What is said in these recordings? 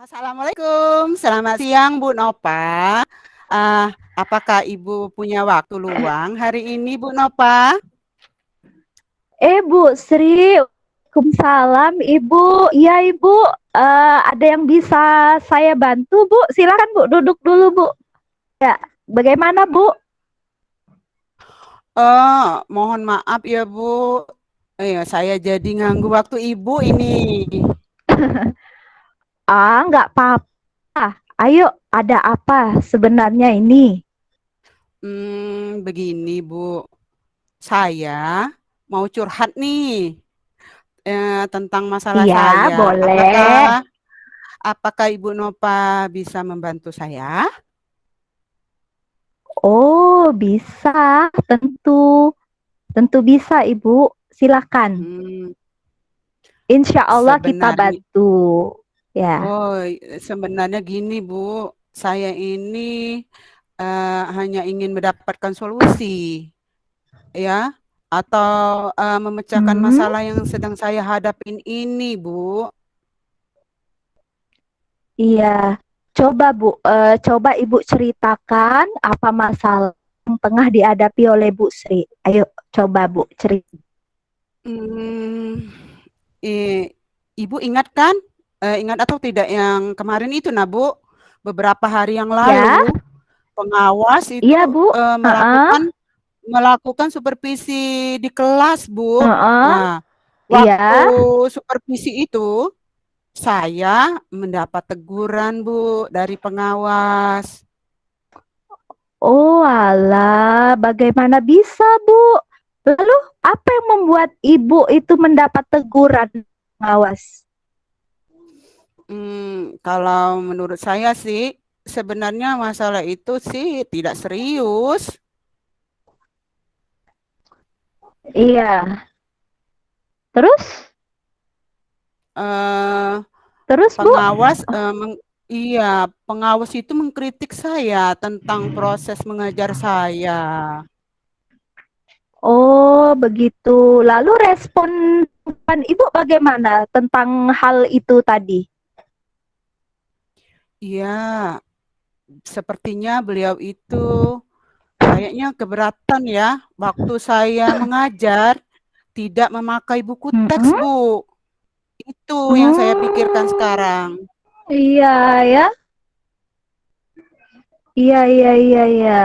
Assalamualaikum, selamat siang Bu Nova. Apakah Ibu punya waktu luang hari ini Bu Nova? Bu Sri, Waalaikumsalam Ibu. Iya Ibu, ada yang bisa saya bantu Bu? Silakan Bu, duduk dulu Bu. Ya, bagaimana Bu? Mohon maaf ya Bu. Saya jadi nganggu waktu Ibu ini. Nggak apa-apa. Ayo, ada apa sebenarnya ini? Begini Bu, saya mau curhat nih tentang masalah Iya, saya. boleh. Apakah Ibu Nova bisa membantu saya? Oh, bisa. Tentu. Tentu bisa Ibu. Silakan. Hmm, Insya Allah kita sebenarnya bantu. Ya. Oh, sebenarnya gini, Bu. Saya ini hanya ingin mendapatkan solusi, ya, atau memecahkan Hmm. masalah yang sedang saya hadapin ini, Bu. Iya, coba Bu, coba Ibu ceritakan apa masalah yang tengah dihadapi oleh Bu Sri. Ayo, coba Bu cerita. Hmm, i- Ibu ingat kan? Ingat atau tidak yang kemarin itu, nah, Bu? Beberapa hari yang Ya, lalu, pengawas itu iya Bu. Heeh, melakukan melakukan supervisi di kelas, Bu. heeh, Nah, iya. waktu supervisi itu saya mendapat teguran, Bu, dari pengawas. Oh alah, bagaimana bisa Bu? Lalu apa yang membuat Ibu itu mendapat teguran pengawas? Kalau menurut saya sih, sebenarnya masalah itu sih tidak serius. Iya, terus? Eh, Terus Bu? pengawas, iya, pengawas itu mengkritik saya tentang proses mengajar saya. Oh, begitu. Lalu respon Ibu bagaimana tentang hal itu tadi? Iya, sepertinya beliau itu kayaknya keberatan ya, waktu saya mengajar tidak memakai buku teks, Mm-mm. Bu. Itu yang saya pikirkan Hmm, sekarang. iya ya, iya iya iya iya.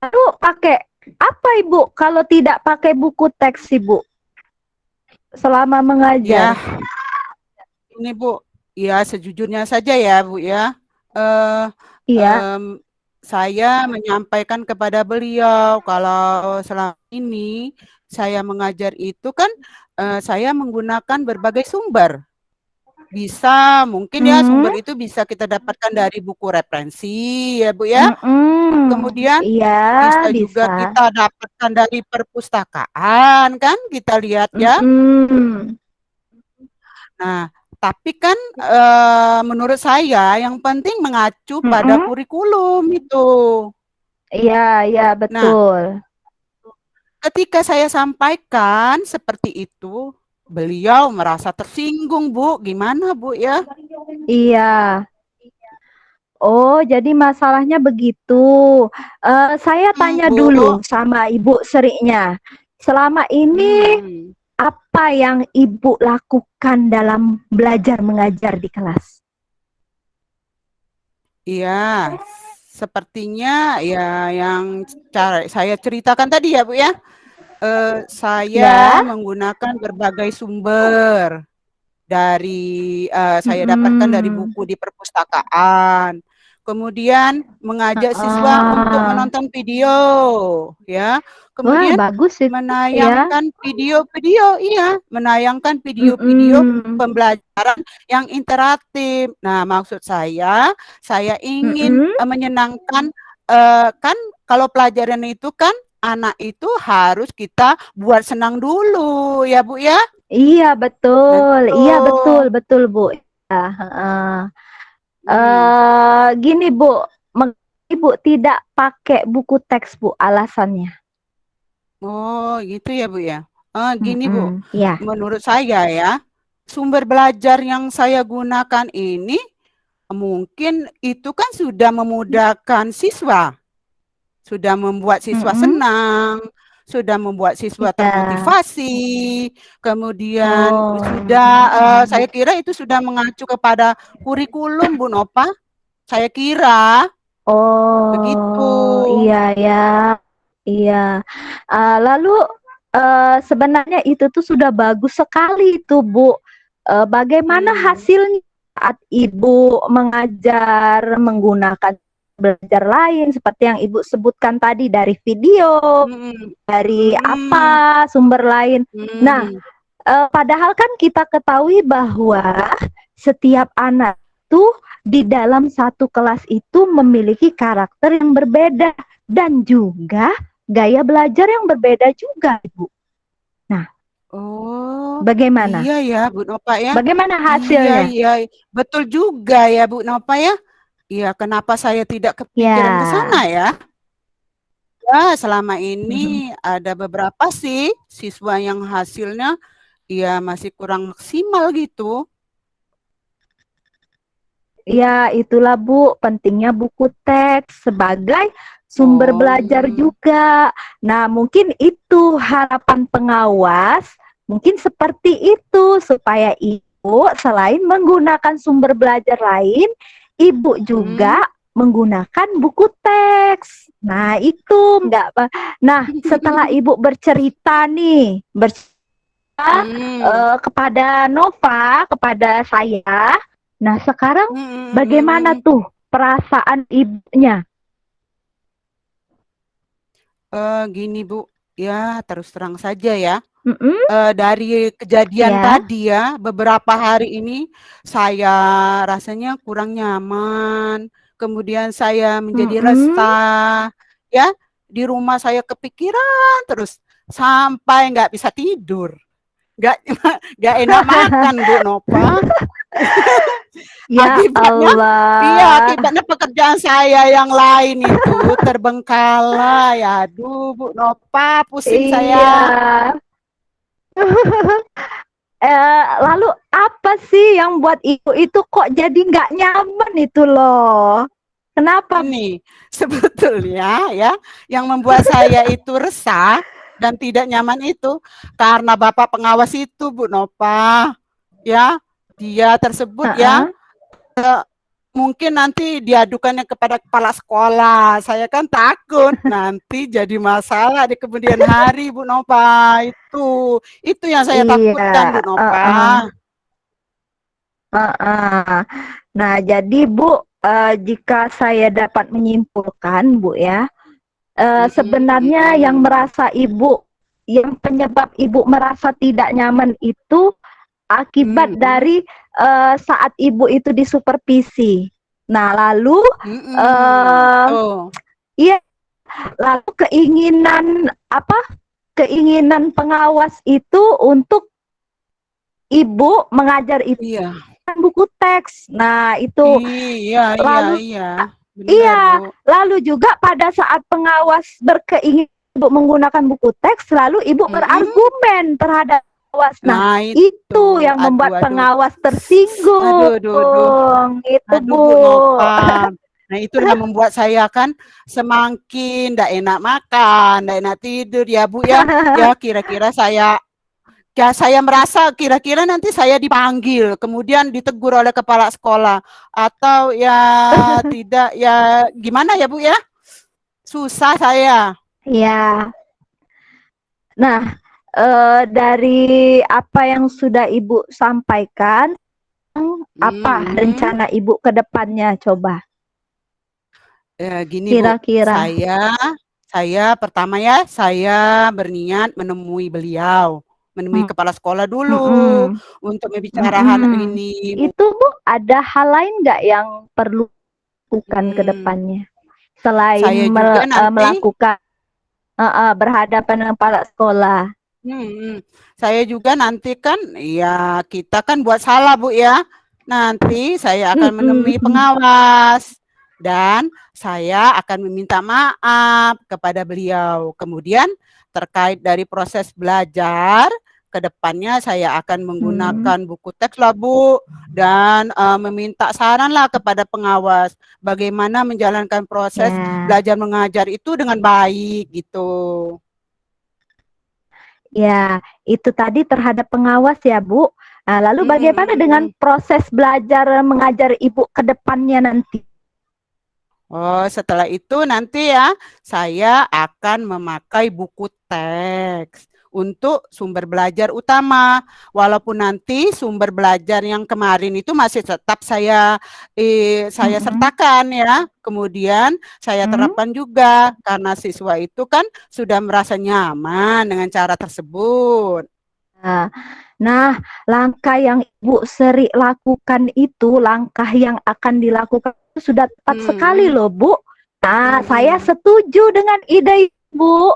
Lalu pakai apa Ibu kalau tidak pakai buku teks Ibu selama mengajar? Ya, ini Bu, ya sejujurnya saja ya Bu ya. Eh, Iya. em, saya menyampaikan kepada beliau kalau selama ini saya mengajar itu kan saya menggunakan berbagai sumber. Bisa, mungkin ya Hmm, sumber itu bisa kita dapatkan dari buku referensi ya Bu ya. mm-mm. Kemudian Iya bisa juga bisa. kita dapatkan dari perpustakaan kan, kita lihat ya. Mm-mm. Nah, tapi kan menurut saya yang penting mengacu pada Mm-mm. kurikulum itu. Iya iya Nah, betul. ketika saya sampaikan seperti itu, beliau merasa tersinggung, Bu. Gimana, Bu ya? Iya. Oh, jadi masalahnya begitu. Saya tanya Bu. dulu sama Ibu Serinya. Selama ini Hmm, apa yang Ibu lakukan dalam belajar mengajar di kelas? iya, sepertinya ya yang cara saya ceritakan tadi ya, Bu ya. Saya Ya. menggunakan berbagai sumber. Dari saya dapatkan dari Mm-mm. buku di perpustakaan. Kemudian mengajak siswa untuk Ah. menonton video, ya. Wah, Kemudian bagus itu ya. menayangkan video-video, iya, menayangkan video-video Mm-mm. pembelajaran yang interaktif. Nah, maksud saya ingin Mm-mm. menyenangkan, kan kalau pelajaran itu kan anak itu harus kita buat senang dulu, ya Bu ya. Iya, Nah betul. gitu. Iya, betul, betul, Bu. Ya, heeh. Hmm. Gini Bu, Ibu tidak pakai buku teks Bu, alasannya. Oh, gitu ya, Bu ya. Gini, Bu. Mm-mm, ya. Menurut saya ya, sumber belajar yang saya gunakan ini mungkin itu kan sudah memudahkan siswa, sudah membuat siswa Mm-mm. senang, sudah membuat siswa Iya. termotivasi, kemudian Oh. sudah, saya kira itu sudah mengacu kepada kurikulum, Bu Nova, saya kira, begitu. Oh, iya ya. Iya. Lalu sebenarnya itu tuh sudah bagus sekali itu, Bu. Bagaimana Hmm, hasilnya saat Ibu mengajar menggunakan belajar lain seperti yang Ibu sebutkan tadi dari video, mhm, dari mhm, apa sumber lain. Nah, mhm, padahal kan kita ketahui bahwa setiap anak itu di dalam satu kelas itu memiliki karakter yang berbeda dan juga gaya belajar yang berbeda juga, Ibu. Nah, oh, bagaimana? iya ya, Bu Nova ya. Bagaimana Iya hasilnya? iya, betul juga ya, Bu Nova ya. Iya, kenapa saya tidak kepikiran ke sana Ya. ya? Ya, selama ini ada beberapa sih siswa yang hasilnya ya masih kurang maksimal gitu. Ya, itulah Bu, pentingnya buku teks sebagai sumber Oh, belajar juga. Nah, mungkin itu harapan pengawas, mungkin seperti itu supaya Ibu selain menggunakan sumber belajar lain, Ibu juga hmm. menggunakan buku teks. Nah, itu enggak apa. Nah, setelah Ibu bercerita nih, Hmm. kepada Nova, kepada saya. Nah, sekarang Hmm, hmm, hmm, bagaimana hmm. tuh perasaan ibunya? Gini Bu, ya terus terang saja ya. Mm-mm, Dari kejadian ya. tadi ya, beberapa hari ini saya rasanya kurang nyaman, kemudian saya menjadi Mm-mm. resah, ya. Di rumah saya kepikiran terus sampai nggak bisa tidur, nggak nggak enak makan Bu Nova. Ya Akibatnya, iya Allah. akibatnya pekerjaan saya yang lain itu terbengkalai. Aduh Bu Nova, pusing Iya. saya. Lalu apa sih yang buat ibu itu kok jadi nggak nyaman itu loh? Kenapa? Ini sebetulnya ya, yang membuat saya itu resah dan tidak nyaman itu karena Bapak pengawas itu Bu Nova, ya. Dia tersebut ya, Uh-uh. mungkin nanti diadukannya kepada kepala sekolah. Saya kan takut nanti jadi masalah di kemudian hari Bu Nova. Itu yang saya Iya. takutkan Bu Uh-uh. Nova. Heeh. Nah, jadi Bu, jika saya dapat menyimpulkan, Bu ya, Mm, sebenarnya yang mm, merasa Ibu, yang penyebab Ibu merasa tidak nyaman itu akibat mm, dari saat Ibu itu disupervisi. Nah, lalu mm. Oh, iya, lalu keinginan apa? Keinginan pengawas itu untuk Ibu mengajar Ibu iya, buku teks. Nah, itu iya, iya, lalu iya, benar Bu. iya, lalu juga pada saat pengawas berkeinginan Ibu menggunakan buku teks, lalu Ibu Mm. berargumen terhadap pengawas. Nah, Nah itu, itu yang aduh, membuat aduh, pengawas aduh, tersinggung. aduh, aduh. Itu, Aduh Bu. Bu Nova. Nah itu yang membuat saya kan semakin tidak enak makan, tidak enak tidur ya Bu ya. Ya kira-kira saya merasa kira-kira nanti saya dipanggil, kemudian ditegur oleh kepala sekolah atau ya tidak ya gimana ya Bu ya? Susah saya. Ya. Nah, dari apa yang sudah Ibu sampaikan, apa Hmm. rencana Ibu ke depannya coba? Gini Bu, Kira-kira. saya pertama ya, saya berniat menemui beliau, menemui Hmm. kepala sekolah dulu Mm-mm. untuk membicarakan Mm-mm. ini. Itu Bu, ada hal lain nggak yang perlu lakukan ke Hmm, depannya selain saya juga nanti, melakukan berhadapan dengan kepala sekolah? hmm, saya juga nanti kan, ya kita kan buat salah Bu ya. Nanti saya akan menemui Mm-mm. pengawas dan saya akan meminta maaf kepada beliau. Kemudian terkait dari proses belajar ke ke depannya saya akan Hmm. menggunakan buku teks lah Bu, dan meminta saran lah kepada pengawas bagaimana menjalankan proses Ya, belajar mengajar itu dengan baik gitu. ya, itu tadi terhadap pengawas ya, Bu. Nah, lalu bagaimana dengan Mhm. proses belajar mengajar Ibu ke depannya nanti? Oh, setelah itu nanti ya, saya akan memakai buku teks untuk sumber belajar utama. Walaupun nanti sumber belajar yang kemarin itu masih tetap saya Mm-mm. sertakan ya. Kemudian saya Hmm? terapkan juga karena siswa itu kan sudah merasa nyaman dengan cara tersebut. Nah, nah, langkah yang Ibu sering lakukan itu, langkah yang akan dilakukan itu sudah tepat sekali Hmm, loh, Bu. Nah, saya hmm. setuju dengan ide Ibu.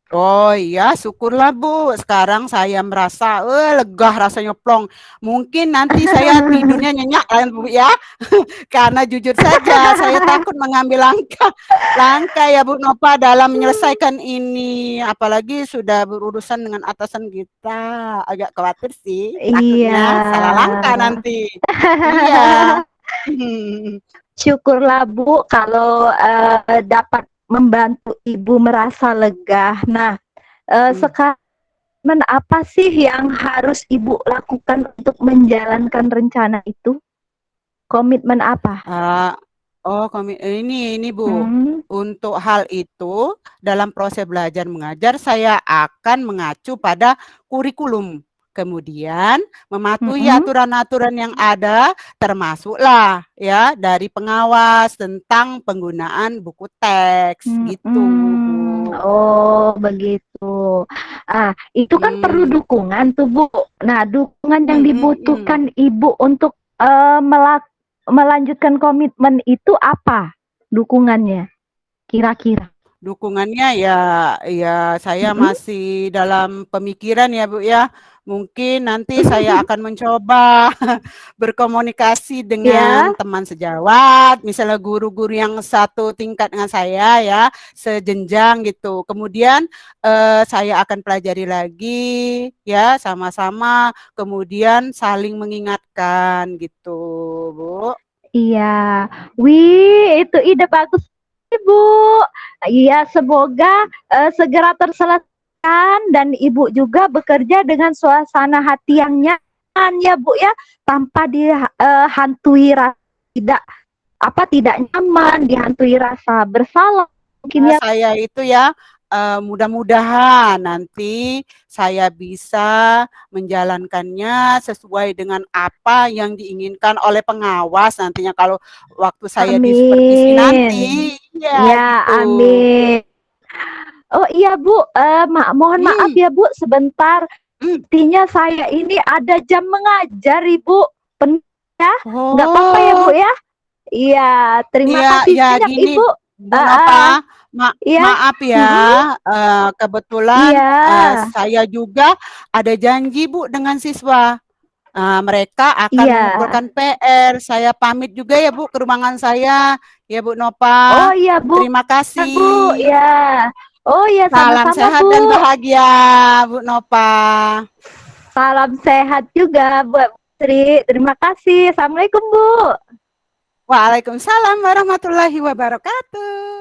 Oh iya, syukurlah Bu. Sekarang saya merasa lega rasanya plong. Mungkin nanti saya tidurnya nyenyak kan Bu ya. Karena jujur saja saya takut mengambil langkah ya Bu Nova dalam menyelesaikan ini. Apalagi sudah berurusan dengan atasan kita. Agak khawatir sih, Iya. takutnya salah langkah nanti. Iya. Syukurlah Bu kalau dapat membantu Ibu merasa lega. Nah, sekarang apa sih yang harus Ibu lakukan untuk menjalankan rencana itu? Komitmen apa? Ah, oh, ini Bu. Hmm, Untuk hal itu, dalam proses belajar mengajar saya akan mengacu pada kurikulum. Kemudian mematuhi mm-mm. aturan-aturan yang ada, termasuklah ya dari pengawas tentang penggunaan buku teks gitu, Mm-mm. Bu. Oh, begitu. Ah, itu kan perlu Hmm, dukungan tuh, Bu. Nah, dukungan yang hmm, hmm, hmm. dibutuhkan Ibu untuk melanjutkan komitmen itu apa? Dukungannya, kira-kira. Dukungannya ya saya Mm-mm. masih dalam pemikiran ya Bu ya. Mungkin nanti saya akan mencoba berkomunikasi Ya, dengan teman sejawat, misalnya guru-guru yang satu tingkat dengan saya ya, sejenjang gitu. Kemudian saya akan pelajari lagi ya sama-sama, kemudian saling mengingatkan gitu, Bu. iya. Wih, itu ide bagus, Ibu. Iya, semoga segera terselesaikan dan Ibu juga bekerja dengan suasana hati yang nyaman ya, Bu ya, tanpa dihantui rasa tidak nyaman, dihantui rasa bersalah mungkin ya. Saya itu ya mudah-mudahan nanti saya bisa menjalankannya sesuai dengan apa yang diinginkan oleh pengawas nantinya kalau waktu saya di supervisi Amin. nanti. Ya Ya, gitu. amin. Oh iya Bu, mohon maaf Hmm, ya Bu, sebentar. hmm. Sepertinya saya ini ada jam mengajar Ibu. Pen ya, nggak apa-apa ya Bu Oh, ya. Iya, terima iya, kasih ya banyak gini, Ibu. Bu Ah, Nova, ah, ma iya, maaf ya, mm-mm, kebetulan iya, saya juga ada janji Bu dengan siswa. Mereka akan iya. mengumpulkan PR. Saya pamit juga ya Bu ke ruangan saya. Ya Bu Oh Nova. iya Bu, Terima ya, Bu, kasih. ya. Oh iya, Salam sama-sama sehat Bu. dan bahagia Bu Nova. Salam sehat juga buat Sri. Terima kasih. Assalamualaikum Bu. Waalaikumsalam warahmatullahi wabarakatuh.